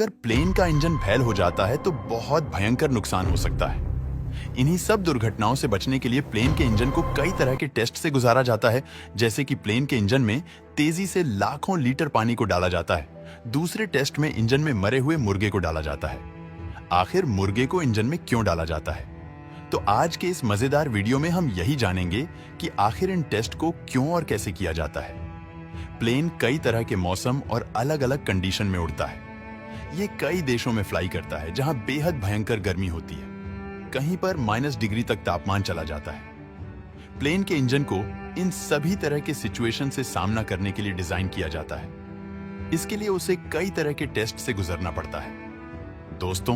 अगर प्लेन का engine fail हो जाता है तो बहुत भयंकर नुकसान हो सकता है। इन्हीं सब दुर्घटनाओं से बचने के लिए प्लेन के इंजन को कई तरह के टेस्ट से गुजारा जाता है, जैसे कि प्लेन के इंजन में तेजी से लाखों लीटर पानी को डाला जाता है। दूसरे टेस्ट में इंजन में मरे हुए मुर्गे को डाला जाता है। आखिर मुर्गे को इंजन में क्यों डाला जाता है? तो आज के इस मजेदार वीडियो में हम यही जानेंगे कि आखिर इन टेस्ट को क्यों और कैसे किया जाता है। प्लेन कई तरह के मौसम और अलग अलग कंडीशन में उड़ता है। ये कई देशों में फ्लाई करता है जहां बेहद भयंकर गर्मी होती है। कहीं पर -डिग्री तक तापमान चला जाता है। प्लेन के इंजन को इन सभी तरह के सिचुएशन से सामना करने के लिए डिजाइन किया जाता है। इसके लिए उसे कई तरह के टेस्ट से गुजरना पड़ता है। दोस्तों,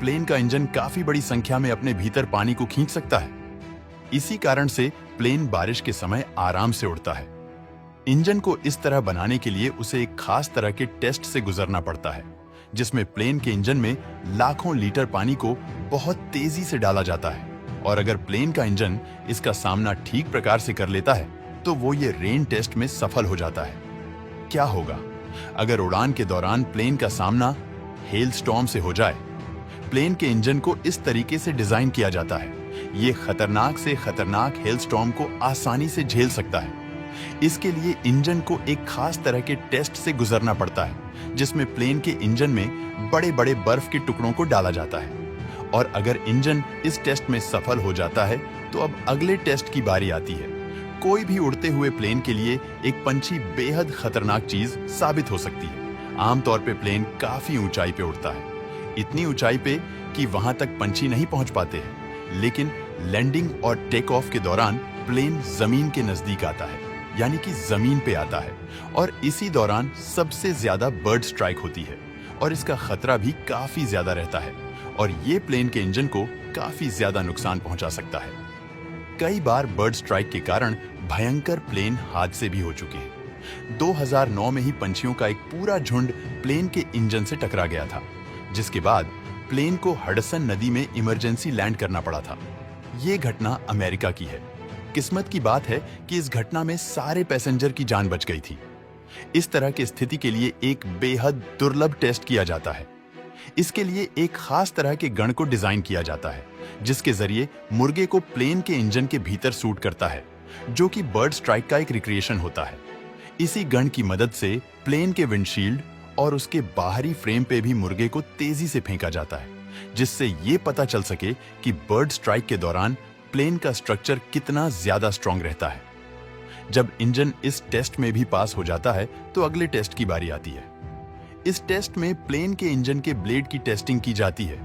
प्लेन का इंजन काफी बड़ी संख्या में अपने भीतर पानी को खींच सकता है। इसी कारण से प्लेन बारिश के समय आराम से उड़ता है। इंजन को इस तरह बनाने के लिए उसे एक खास तरह के टेस्ट से गुजरना पड़ता है, जिसमें प्लेन के इंजन में लाखों लीटर पानी को बहुत तेजी से डाला जाता है। और अगर प्लेन का इंजन इसका सामना ठीक प्रकार से कर लेता है तो वो ये रेन टेस्ट में सफल हो जाता है। क्या होगा अगर उड़ान के दौरान प्लेन का सामना हेल स्टॉर्म से हो जाए? प्लेन के इंजन को इस तरीके से डिजाइन किया जाता है, ये खतरनाक से खतरनाक हेल स्टॉर्म को आसानी से झेल सकता है। इसके लिए इंजन को एक खास तरह के टेस्ट से गुजरना पड़ता है, जिसमें प्लेन के इंजन में बड़े बड़े बर्फ के टुकड़ों को डाला जाता है। और अगर इंजन इस टेस्ट में सफल हो जाता है तो अब अगले टेस्ट की बारी आती है। कोई भी उड़ते हुए प्लेन के लिए एक पंछी बेहद खतरनाक चीज साबित हो सकती है। आमतौर पे प्लेन काफी ऊंचाई पे उड़ता है, इतनी ऊंचाई पे कि वहां तक पंछी नहीं पहुंच पाते हैं। लेकिन लैंडिंग और टेक ऑफ के दौरान प्लेन जमीन के नजदीक आता है, यानी कि जमीन पे आता है। और इसी दौरान सबसे ज्यादा बर्ड स्ट्राइक होती है और इसका खतरा भी काफी ज्यादा रहता है। और ये प्लेन के इंजन को काफी ज्यादा नुकसान पहुंचा सकता है। कई बार बर्ड स्ट्राइक के कारण भयंकर प्लेन हादसे भी हो चुके हैं। 2009 में ही पंछियों का एक पूरा झुंड प्लेन के इंजन से टकरा गया था, जिसके बाद प्लेन को हडसन नदी में इमरजेंसी लैंड करना पड़ा था। ये घटना अमेरिका की है। किस्मत की बात है कि इस घटना में सारे पैसेंजर की जान बच गई थी। इस तरह की स्थिति के लिए एक बेहद दुर्लभ टेस्ट किया जाता है। इसके लिए एक खास तरह के गण को डिजाइन किया जाता है, जिसके जरिए मुर्गे को प्लेन के इंजन के भीतर सूट करता है, जो कि बर्ड स्ट्राइक का एक रिक्रिएशन होता है। इसी गण की मदद से प्लेन के विंडशील्ड और उसके बाहरी फ्रेम पे भी मुर्गे को तेजी से फेंका जाता है, जिससे ये पता चल सके कि बर्ड स्ट्राइक के दौरान प्लेन का स्ट्रक्चर कितना ज्यादा स्ट्रांग रहता है। जब इंजन इस टेस्ट में भी पास हो जाता है तो अगले टेस्ट की बारी आती है। इस टेस्ट में प्लेन के इंजन के ब्लेड की टेस्टिंग की जाती है।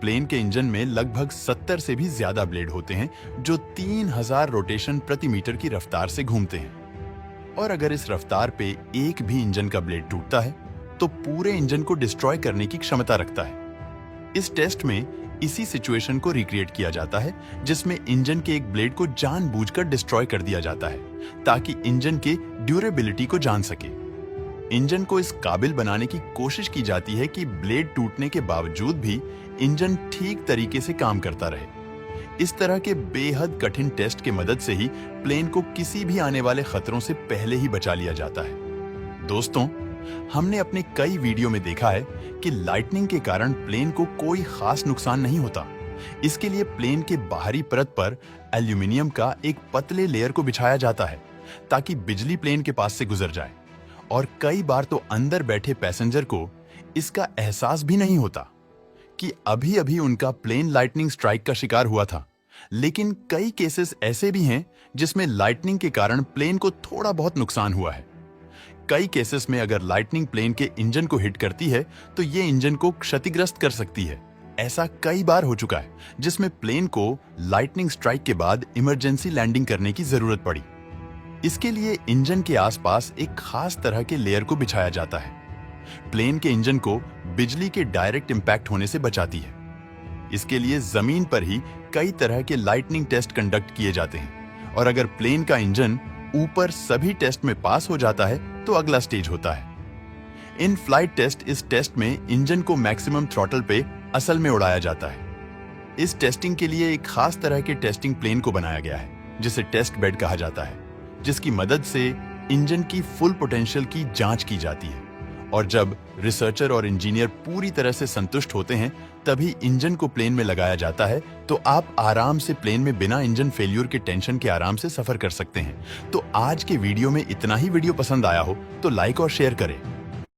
प्लेन के इंजन में लगभग 70 से भी ज्यादा ब्लेड होते हैं, जो 3000 रोटेशन प्रति मीटर की रफ्तार से घूमते हैं। और अगर इस रफ्तार पे एक भी इंजन का ब्लेड टूटता है तो पूरे इंजन को डिस्ट्रॉय करने की क्षमता रखता है। इस टेस्ट में इसी सिचुएशन को रिक्रिएट किया जाता है, जिसमें इंजन के एक ब्लेड को जानबूझकर डिस्ट्रॉय कर दिया जाता है, ताकि इंजन के ड्यूरेबिलिटी को जान सके। इंजन को इस काबिल बनाने की कोशिश की जाती है कि ब्लेड टूटने के बावजूद भी इंजन ठीक तरीके से काम करता रहे। इस तरह के बेहद कठिन टेस्ट के मदद से ही प्लेन को किसी भी आने वाले खतरों से पहले ही बचा लिया जाता है। दोस्तों, हमने अपने कई वीडियो में देखा है कि लाइटनिंग के कारण प्लेन को कोई खास नुकसान नहीं होता। इसके लिए प्लेन के बाहरी परत पर एल्यूमिनियम का एक पतले लेयर को बिछाया जाता है, ताकि बिजली प्लेन के पास से गुजर जाए। और कई बार तो अंदर बैठे पैसेंजर को इसका एहसास भी नहीं होता कि अभी अभी उनका प्लेन लाइटनिंग स्ट्राइक का शिकार हुआ था। लेकिन कई केसेस ऐसे भी हैं जिसमें लाइटनिंग के कारण प्लेन को थोड़ा बहुत नुकसान हुआ है। कई केसेस में अगर लाइटनिंग प्लेन के इंजन को हिट करती है तो ये इंजन को क्षतिग्रस्त कर सकती है। ऐसा कई बार हो चुका है जिसमें प्लेन को लाइटनिंग स्ट्राइक के बाद इमरजेंसी लैंडिंग करने की जरूरत पड़ी। इसके लिए इंजन के आसपास एक खास तरह के लेयर को बिछाया जाता है। प्लेन के इंजन को बिजली के डायरेक्ट इंपैक्ट होने से बचाती है। इसके लिए जमीन पर ही कई तरह के लाइटनिंग टेस्ट कंडक्ट किए जाते हैं। और अगर प्लेन का इंजन ऊपर सभी टेस्ट में पास हो जाता है तो अगला स्टेज होता है इन फ्लाइट टेस्ट। इस टेस्ट में इंजन को मैक्सिमम थ्रॉटल पे असल में उड़ाया जाता है। इस टेस्टिंग के लिए एक खास तरह के टेस्टिंग प्लेन को बनाया गया है, जिसे टेस्ट बेड कहा जाता है, जिसकी मदद से इंजन की फुल पोटेंशियल की जांच की जाती है और जब रिसर्चर और इंजीनियर पूरी तरह से संतुष्ट होते हैं तभी इंजन को प्लेन में लगाया जाता है, तो आप आराम से प्लेन में बिना इंजन फेल्यूर के टेंशन के आराम से सफर कर सकते हैं। तो आज के वीडियो में इतना ही। वीडियो पसंद आया हो तो लाइक और शेयर करें।